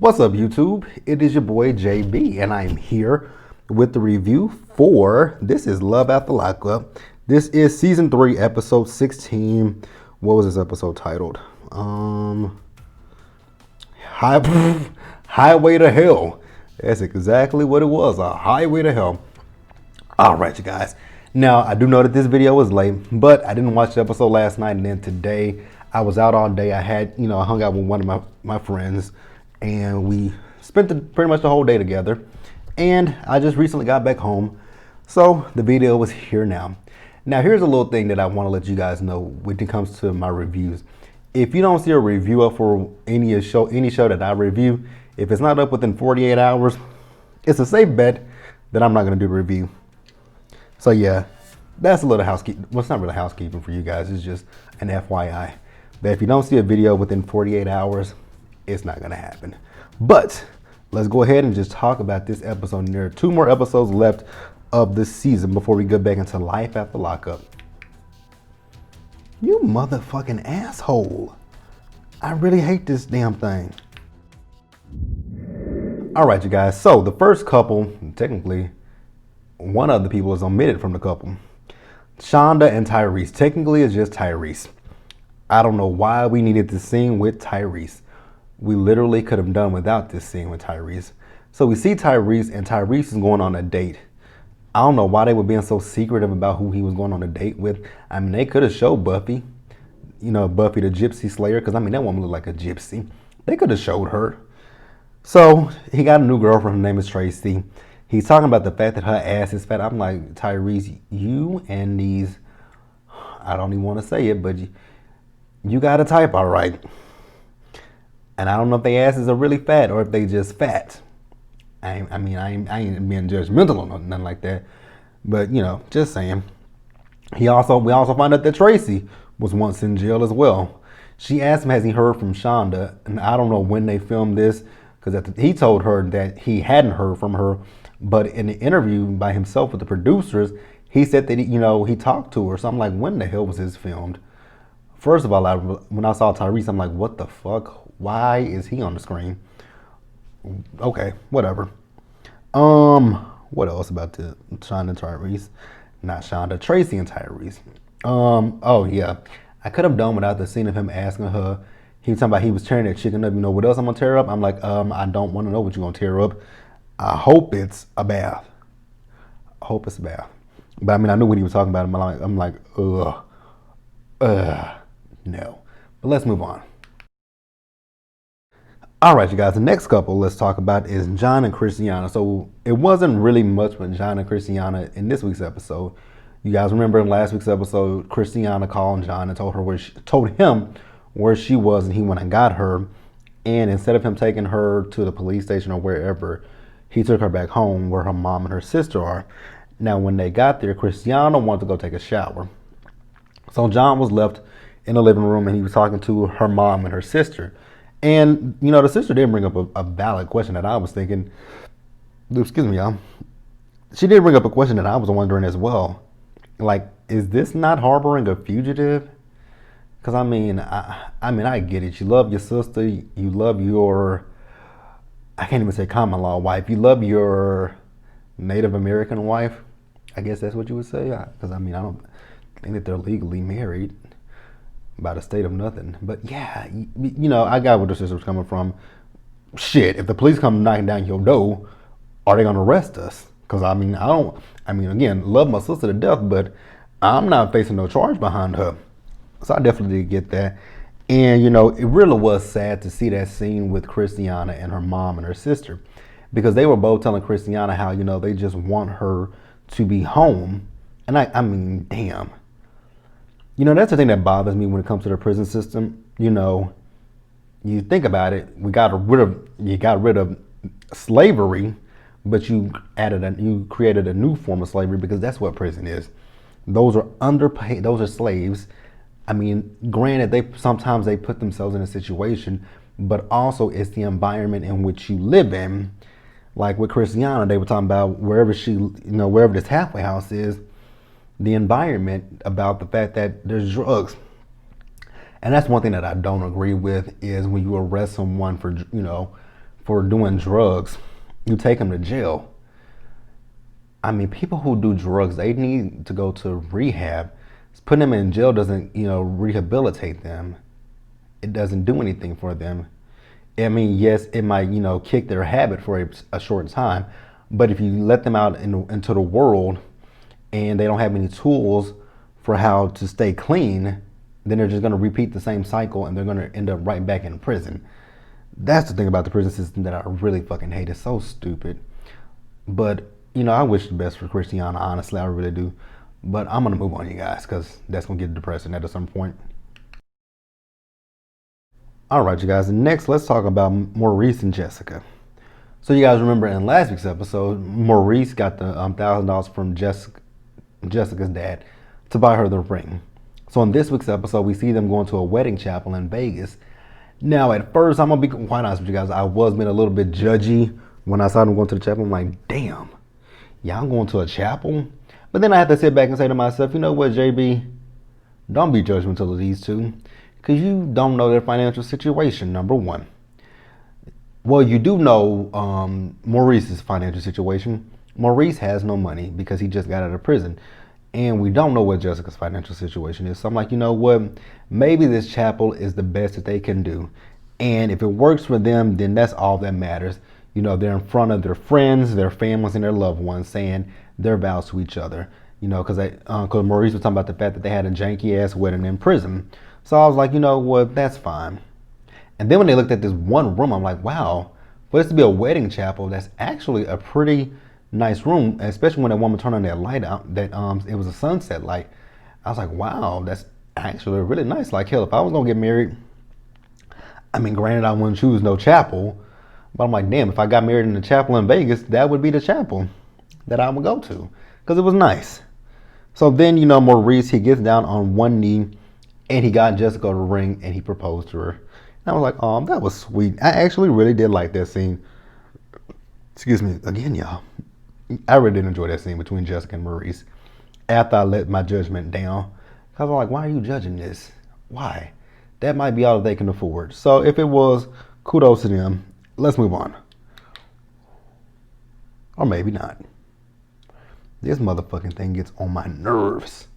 What's up, YouTube? It is your boy JB, and I am here with the review for This is Love After Lockup. This is season 3, episode 16. What was this episode titled? Highway to Hell. That's exactly what it was, a highway to hell. All right, you guys. Now, I do know that this video was late, but I didn't watch the episode last night, and then today I was out all day. I hung out with one of my friends, and we spent pretty much the whole day together. And I just recently got back home, so the video was here now. Now, here's a little thing that I want to let you guys know when it comes to my reviews. If you don't see a review up for any show that I review, if it's not up within 48 hours, it's a safe bet that I'm not going to do the review. So yeah, that's a little housekeeping. Well, it's not really housekeeping for you guys. It's just an FYI. That if you don't see a video within 48 hours, it's not going to happen. But let's go ahead and just talk about this episode. And there are 2 more episodes left of this season before we get back into Life After Lockup. You motherfucking asshole. I really hate this damn thing. All right, you guys. So the first couple, technically, one of the people is omitted from the couple. Shonda and Tyrese. Technically, it's just Tyrese. I don't know why we needed this scene with Tyrese. We literally could have done without this scene with Tyrese. So we see Tyrese, and Tyrese is going on a date. I don't know why they were being so secretive about who he was going on a date with. I mean, they could have showed Buffy, Buffy the Gypsy Slayer, because I mean, that woman looked like a gypsy. They could have showed her. So he got a new girlfriend. Her name is Tracy. He's talking about the fact that her ass is fat. I'm like, Tyrese, you and these, I don't even want to say it, but you got a type, all right. And I don't know if their asses are really fat or if they just fat. I ain't being judgmental or nothing like that. But, just saying. We also find out that Tracy was once in jail as well. She asked him, has he heard from Shonda? And I don't know when they filmed this, because he told her that he hadn't heard from her. But in the interview by himself with the producers, he said that he talked to her. So I'm like, when the hell was this filmed? First of all, when I saw Tyrese, I'm like, what the fuck? Why is he on the screen? Okay, whatever. What else about the Shonda and Tyrese? Not Shonda, Tracy and Tyrese. Oh yeah, I could have done without the scene of him asking her. He was talking about he was tearing that chicken up. What else I'm gonna tear up? I'm like, I don't want to know what you're gonna tear up. I hope it's a bath. I hope it's a bath. But I mean, I knew what he was talking about. I'm like, no. But let's move on. All right, you guys, the next couple let's talk about is John and Christiana. So it wasn't really much with John and Christiana in this week's episode. You guys remember in last week's episode, Christiana called John and told him where she was, and he went and got her. And instead of him taking her to the police station or wherever, he took her back home where her mom and her sister are. Now, when they got there, Christiana wanted to go take a shower. So John was left in the living room, and he was talking to her mom and her sister. And, the sister did bring up a valid question that I was thinking. Excuse me, y'all. She did bring up a question that I was wondering as well. Like, is this not harboring a fugitive? Because, I get it. You love your sister. You love your, I can't even say common law wife. You love your Native American wife. I guess that's what you would say. Because, I don't think that they're legally married by the state of nothing. But yeah, I got where the sister was coming from. Shit, if the police come knocking down your door, are they gonna arrest us? Because again, love my sister to death, but I'm not facing no charge behind her. So I definitely did get that. And it really was sad to see that scene with Christiana and her mom and her sister, because they were both telling Christiana how they just want her to be home. And damn. That's the thing that bothers me when it comes to the prison system. You think about it, you got rid of slavery, but you created a new form of slavery, because that's what prison is. Those are underpaid, those are slaves. Granted, sometimes they put themselves in a situation, but also it's the environment in which you live in. Like with Christiana, they were talking about wherever this halfway house is, the environment, about the fact that there's drugs. And that's one thing that I don't agree with, is when you arrest someone for, for doing drugs, you take them to jail. I mean, people who do drugs, they need to go to rehab. Putting them in jail doesn't, rehabilitate them. It doesn't do anything for them. I mean, yes, it might, kick their habit for a short time, but if you let them out into the world and they don't have any tools for how to stay clean, then they're just going to repeat the same cycle and they're going to end up right back in prison. That's the thing about the prison system that I really fucking hate. It's so stupid. But, I wish the best for Christiana, honestly, I really do. But I'm going to move on, you guys, because that's going to get depressing at some point. All right, you guys. Next, let's talk about Maurice and Jessica. So you guys remember in last week's episode, Maurice got the $1,000 from Jessica's dad to buy her the ring. So in this week's episode, we see them going to a wedding chapel in Vegas. Now, at first, I'm going to be quite honest with you guys. I was being a little bit judgy when I saw them going to the chapel. I'm like, damn, y'all going to a chapel? But then I had to sit back and say to myself, you know what, JB? Don't be judgmental of these two. Because you don't know their financial situation, number one. Well, you do know Maurice's financial situation. Maurice has no money because he just got out of prison. And we don't know what Jessica's financial situation is. So I'm like, you know what? Maybe this chapel is the best that they can do. And if it works for them, then that's all that matters. They're in front of their friends, their families, and their loved ones saying their vows to each other. Because Maurice was talking about the fact that they had a janky-ass wedding in prison. So I was like, you know what, that's fine. And then when they looked at this one room, I'm like, wow, for this to be a wedding chapel, that's actually a pretty nice room, especially when that woman turned on that light out, that it was a sunset light. I was like, wow, that's actually really nice. Like, hell, if I was going to get married, I mean, granted, I wouldn't choose no chapel, but I'm like, damn, if I got married in the chapel in Vegas, that would be the chapel that I would go to because it was nice. So then, Maurice, he gets down on one knee, and he got Jessica the ring, and he proposed to her. And I was like, oh, that was sweet. I actually really did like that scene. Excuse me, again, y'all. I really did enjoy that scene between Jessica and Maurice after I let my judgment down. I was like, why are you judging this? Why? That might be all they can afford. So if it was, kudos to them. Let's move on. Or maybe not. This motherfucking thing gets on my nerves.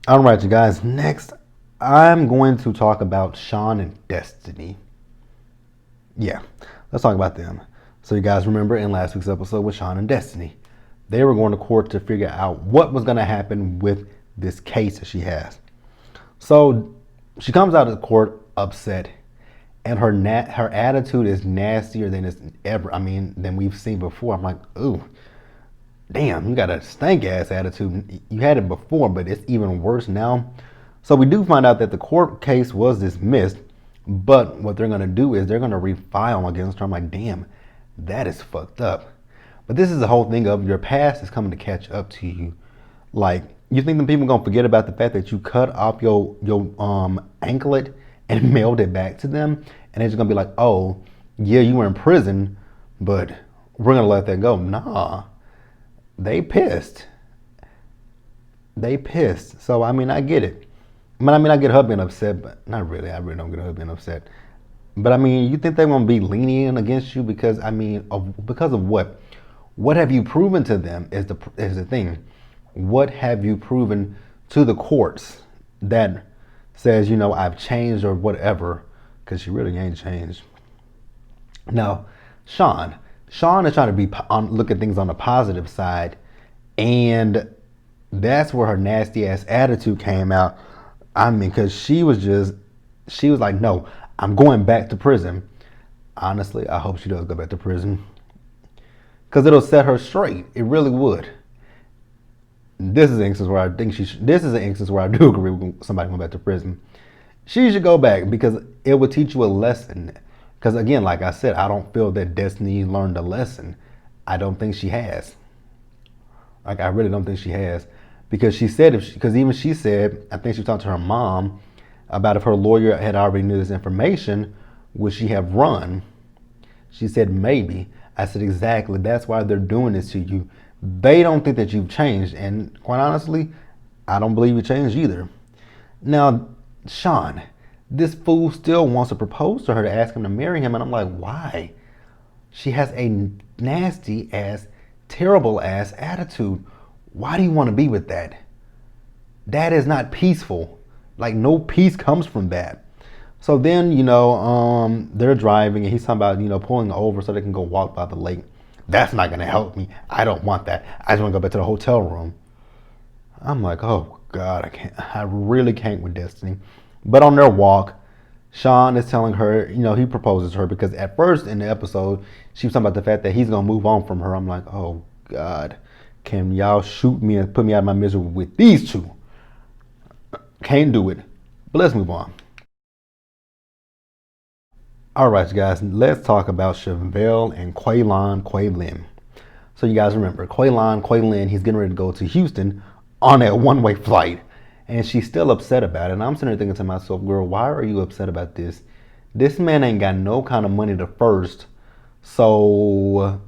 All right, you guys. Next, I'm going to talk about Shawn and Destiny. Yeah, let's talk about them. So you guys remember in last week's episode with Shawn and Destiny, they were going to court to figure out what was going to happen with this case that she has. So she comes out of the court upset, and her attitude is nastier than it's ever. I mean, than we've seen before. I'm like, ooh. Damn, you got a stank ass attitude. You had it before, but it's even worse now. So we do find out that the court case was dismissed, but what they're going to do is they're going to refile against her. I'm like, damn, that is fucked up. But this is the whole thing of your past is coming to catch up to you. Like, you think the people are going to forget about the fact that you cut off your anklet and mailed it back to them? And they're just going to be like, oh, yeah, you were in prison, but we're going to let that go. Nah. They pissed. So, I mean, I get it. I get her being upset, but not really. I really don't get her being upset. But, I mean, you think they're going to be lenient against you because, because of what? What have you proven to them is the thing. What have you proven to the courts that says, I've changed or whatever? Because she really ain't changed. Now, Shawn is trying to look at things on the positive side, and that's where her nasty ass attitude came out. I mean, because she was like, no, I'm going back to prison. Honestly, I hope she does go back to prison, because it'll set her straight. It really would. This is an instance where I do agree with somebody going back to prison. She should go back because it will teach you a lesson. Because again, like I said, I don't feel that Destiny learned a lesson. I don't think she has. Like, I really don't think she has. Because she said, even she said, I think she talked to her mom about if her lawyer had already knew this information, would she have run? She said, maybe. I said, exactly. That's why they're doing this to you. They don't think that you've changed. And quite honestly, I don't believe you changed either. Now, Shawn, This fool still wants to propose to her to ask him to marry him. And I'm like, why? She has a nasty ass, terrible ass attitude. Why do you want to be with that? That is not peaceful. Like, no peace comes from that. So then, they're driving and he's talking about, pulling over so they can go walk by the lake. That's not going to help me. I don't want that. I just want to go back to the hotel room. I'm like, oh God, I can't. I really can't with Destiny. But on their walk, Shawn is telling her, he proposes to her because at first in the episode, she was talking about the fact that he's going to move on from her. I'm like, oh God, can y'all shoot me and put me out of my misery with these two? Can't do it. But let's move on. All right, you guys, let's talk about Chevelle and Quail. So you guys remember, Quail, he's getting ready to go to Houston on that one-way flight. And she's still upset about it. And I'm sitting there thinking to myself, girl, why are you upset about this? This man ain't got no kind of money to first. So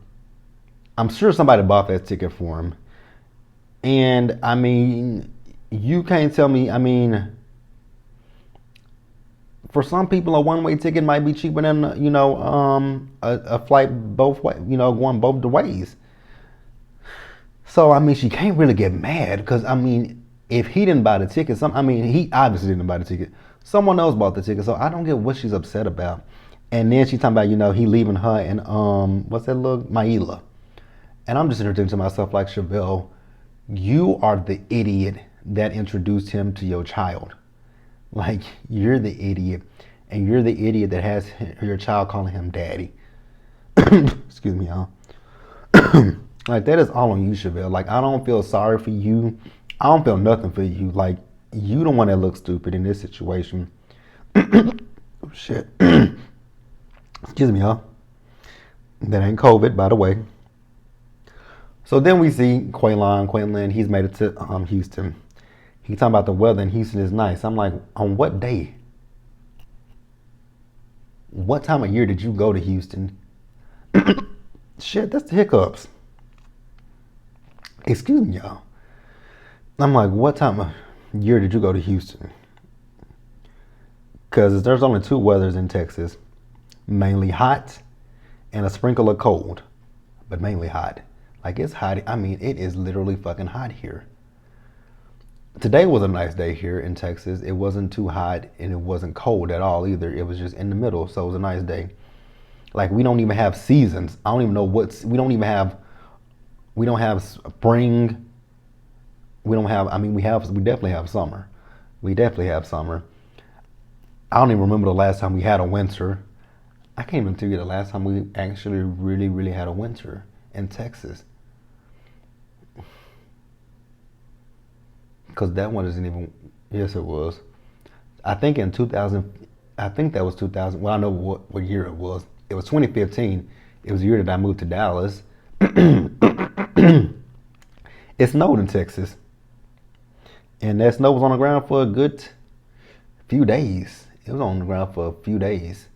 I'm sure somebody bought that ticket for him. And I mean, you can't tell me, for some people, a one-way ticket might be cheaper than, a flight both way, going both the ways. So, she can't really get mad because, if he didn't buy the ticket, he obviously didn't buy the ticket. Someone else bought the ticket, so I don't get what she's upset about. And then she's talking about, he leaving her and, what's that look? Maila. And I'm just thinking to myself, like, Chevelle, you are the idiot that introduced him to your child. Like, you're the idiot. And you're the idiot that has your child calling him daddy. Excuse me, y'all. Like, that is all on you, Chevelle. Like, I don't feel sorry for you. I don't feel nothing for you. Like, you the one that looks stupid in this situation. Oh, shit. Excuse me, y'all. That ain't COVID, by the way. So then we see Quail. He's made it to Houston. He's talking about the weather in Houston is nice. I'm like, on what day? What time of year did you go to Houston? Shit, that's the hiccups. Excuse me, y'all. I'm like, what time of year did you go to Houston? Because there's only two weathers in Texas. Mainly hot and a sprinkle of cold. But mainly hot. Like, it's hot. It is literally fucking hot here. Today was a nice day here in Texas. It wasn't too hot and it wasn't cold at all either. It was just in the middle, so it was a nice day. Like, we don't even have seasons. I don't even know we don't have spring. We definitely have summer. We definitely have summer. I don't even remember the last time we had a winter. I can't even tell you the last time we actually really, really had a winter in Texas. Because that one isn't even, yes, it was. I think in 2000, I think that was 2000. Well, I know what year it was. It was 2015. It was the year that I moved to Dallas. It snowed in Texas. And that snow was on the ground for a good few days. It was on the ground for a few days.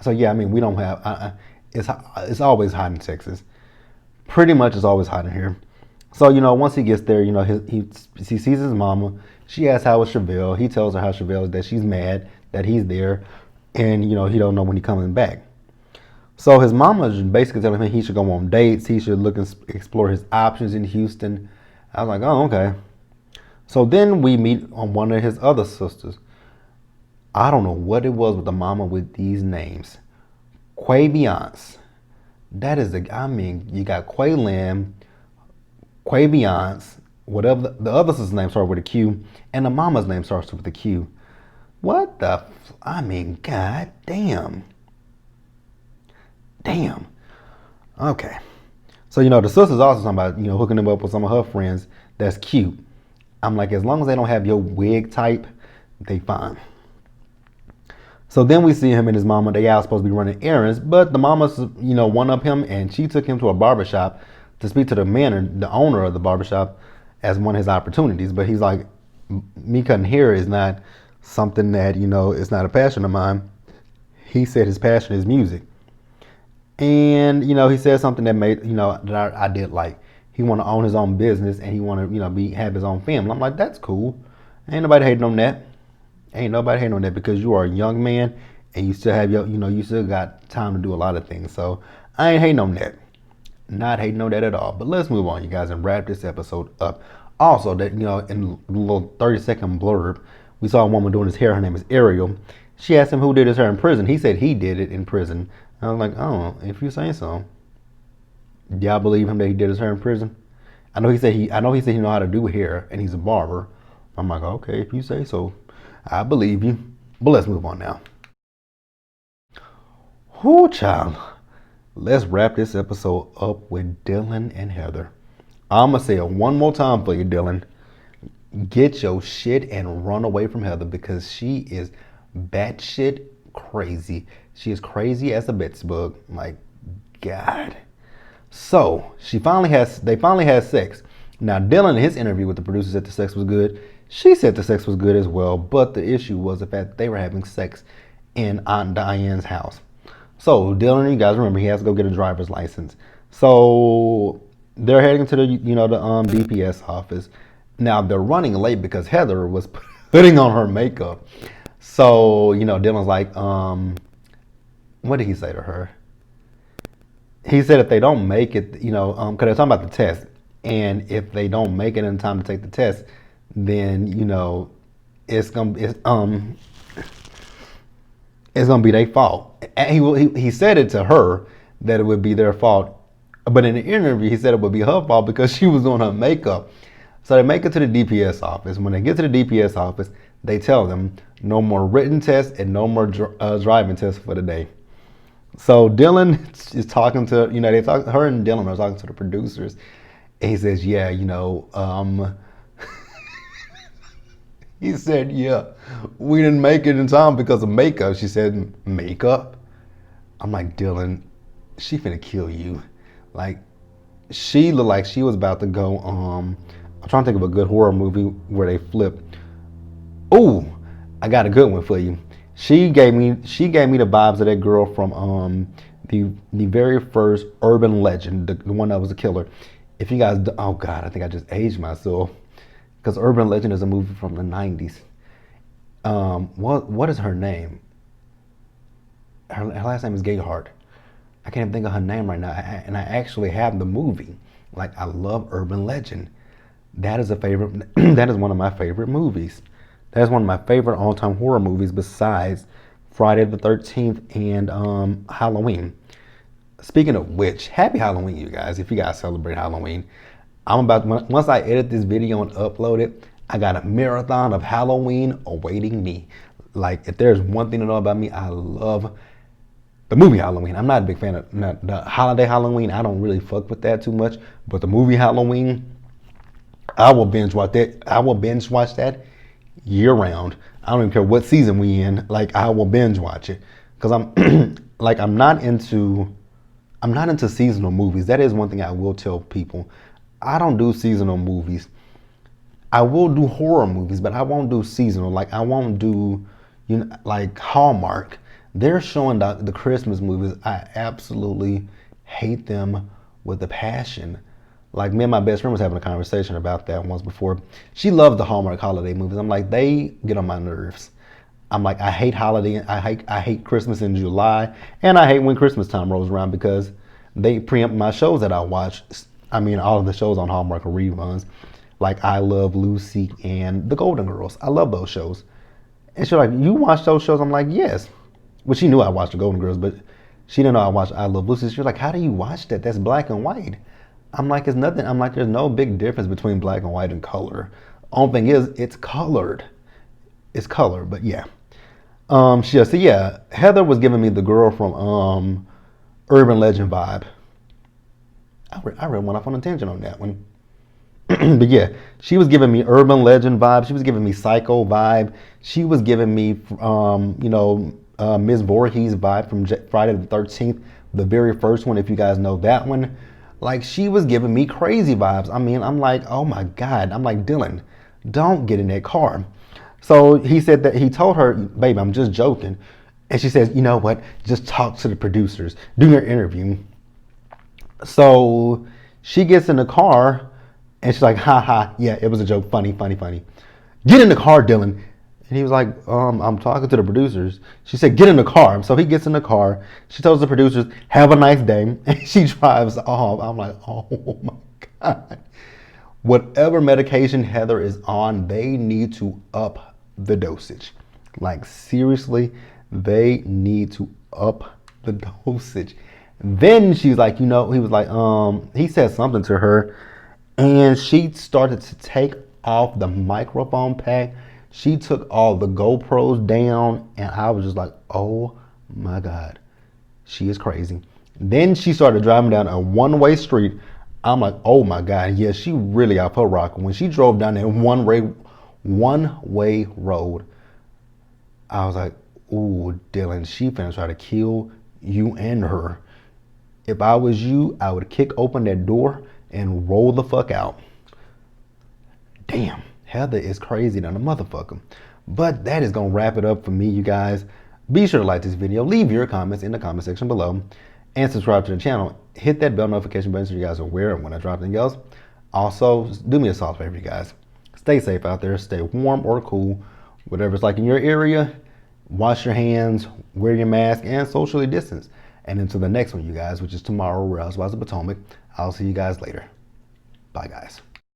So yeah, we don't have, it's always hot in Texas. Pretty much it's always hot in here. So, once he gets there, he sees his mama. She asks how is Chevelle. He tells her how Chevelle is, that she's mad that he's there. And, he don't know when he's coming back. So his mama is basically telling him he should go on dates. He should look and explore his options in Houston. I was like, oh, okay. So then we meet on one of his other sisters. I don't know what it was with the mama with these names. Quaviance. That is you got Quaylan, Quaviance, whatever the other sister's name starts with a Q, and the mama's name starts with a Q. What the? God damn. Damn. Okay. So, the sister's also talking about, hooking him up with some of her friends. That's cute. I'm like, as long as they don't have your wig type, they fine. So then we see him and his mama. They all supposed to be running errands, but the mama's, one up him, and she took him to a barbershop to speak to the owner of the barbershop as one of his opportunities. But he's like, me cutting hair is not something that, it's not a passion of mine. He said his passion is music. And, he said something that made, that I did like. He want to own his own business and he want to, have his own family. I'm like, that's cool. Ain't nobody hating on that. Ain't nobody hating on that because you are a young man and you still have you still got time to do a lot of things. So I ain't hating on that. Not hating on that at all. But let's move on, you guys, and wrap this episode up. Also, that in a little 30-second blurb, we saw a woman doing his hair. Her name is Ariel. She asked him who did his hair in prison. He said he did it in prison. I was like, oh, if you say so. Do y'all believe him that he did his hair in prison? I know he said he know how to do hair and he's a barber. I'm like, okay, if you say so, I believe you. But let's move on now. Whoo, child. Let's wrap this episode up with Dylan and Heather. I'm going to say it one more time for you, Dylan. Get your shit and run away from Heather because she is batshit crazy. She is crazy as a Betsy bug. My God. So they finally had sex. Now Dylan, in his interview with the producers, said the sex was good. She said the sex was good as well, but the issue was the fact that they were having sex in Aunt Diane's house. So Dylan, you guys remember, he has to go get a driver's license. So they're heading to the DPS office. Now they're running late because Heather was putting on her makeup. So Dylan's like, what did he say to her? He said if they don't make it, because they're talking about the test, and if they don't make it in time to take the test, then it's gonna be their fault. And he said it to her that it would be their fault, but in the interview he said it would be her fault because she was doing her makeup. So they make it to the DPS office. When they get to the DPS office, they tell them no more written tests and no more driving tests for the day. So Dylan is talking to, her and Dylan are talking to the producers. And he says, yeah, he said, yeah, we didn't make it in time because of makeup. She said, makeup? I'm like, Dylan, she finna kill you. Like, she looked like she was about to go, I'm trying to think of a good horror movie where they flip. Ooh, I got a good one for you. She gave me the vibes of that girl from the very first Urban Legend, the one that was a killer. If you guys, oh God, I think I just aged myself because Urban Legend is a movie from the 90s. What is her name? Her last name is Gayheart. I can't even think of her name right now, and I actually have the movie. Like, I love Urban Legend. That is a favorite. That is one of my favorite movies. That's one of my favorite all-time horror movies besides Friday the 13th and Halloween. Speaking of which, happy Halloween, you guys, if you guys celebrate Halloween. Once I edit this video and upload it, I got a marathon of Halloween awaiting me. Like, if there's one thing to know about me, I love the movie Halloween. I'm not a big fan of the holiday Halloween. I don't really fuck with that too much. But the movie Halloween, I will binge watch that year round. I don't even care what season we in. Like, I will binge watch it because I'm not into seasonal movies. That is one thing I will tell people. I don't do seasonal movies. I will do horror movies, but I won't do seasonal. Like, I won't do like Hallmark. They're showing the Christmas movies. I absolutely hate them with a passion. Like, me and my best friend was having a conversation about that once before. She loved the Hallmark holiday movies. I'm like, they get on my nerves. I'm like, I hate holiday. I hate Christmas in July, and I hate when Christmas time rolls around because they preempt my shows that I watch. I mean, all of the shows on Hallmark are reruns, like I Love Lucy and The Golden Girls. I love those shows. And she's like, you watch those shows? I'm like, yes. Well, she knew I watched The Golden Girls, but she didn't know I watched I Love Lucy. She was like, how do you watch that? That's black and white. I'm like, it's nothing. I'm like, there's no big difference between black and white and color. Only thing is, it's colored. It's colored, but yeah. Heather was giving me the girl from Urban Legend vibe. I really went off on a tangent on that one. But yeah, she was giving me Urban Legend vibe. She was giving me Psycho vibe. She was giving me, Ms. Voorhees vibe from Friday the 13th, the very first one, if you guys know that one. Like, she was giving me crazy vibes. I mean, I'm like, oh my God. I'm like, Dylan, don't get in that car. So he said that he told her, baby, I'm just joking. And she says, you know what? Just talk to the producers. Do your interview. So she gets in the car and she's like, ha ha, yeah, it was a joke. Funny, funny, funny. Get in the car, Dylan. And he was like, I'm talking to the producers. She said, get in the car. So he gets in the car. She tells the producers, have a nice day. And she drives off. I'm like, oh my God. Whatever medication Heather is on, they need to up the dosage. Like, seriously, they need to up the dosage. Then she's like, he was like, he said something to her, and she started to take off the microphone pack. She took all the GoPros down, and I was just like, oh my God, she is crazy. Then she started driving down a one-way street. I'm like, oh my God, yeah, she really off her rocker. When she drove down that one-way road, I was like, ooh, Dylan, she finna try to kill you and her. If I was you, I would kick open that door and roll the fuck out. Damn, Heather is crazy than a motherfucker. But that is gonna wrap it up for me, you guys. Be sure to like this video, leave your comments in the comment section below, and subscribe to the channel. Hit that bell notification button so you guys are aware of when I drop anything else. Also, do me a solid favor, you guys. Stay safe out there, stay warm or cool, whatever it's like in your area. Wash your hands, wear your mask, and socially distance. And until the next one, you guys, which is tomorrow, Real Housewives of Potomac, I'll see you guys later. Bye, guys.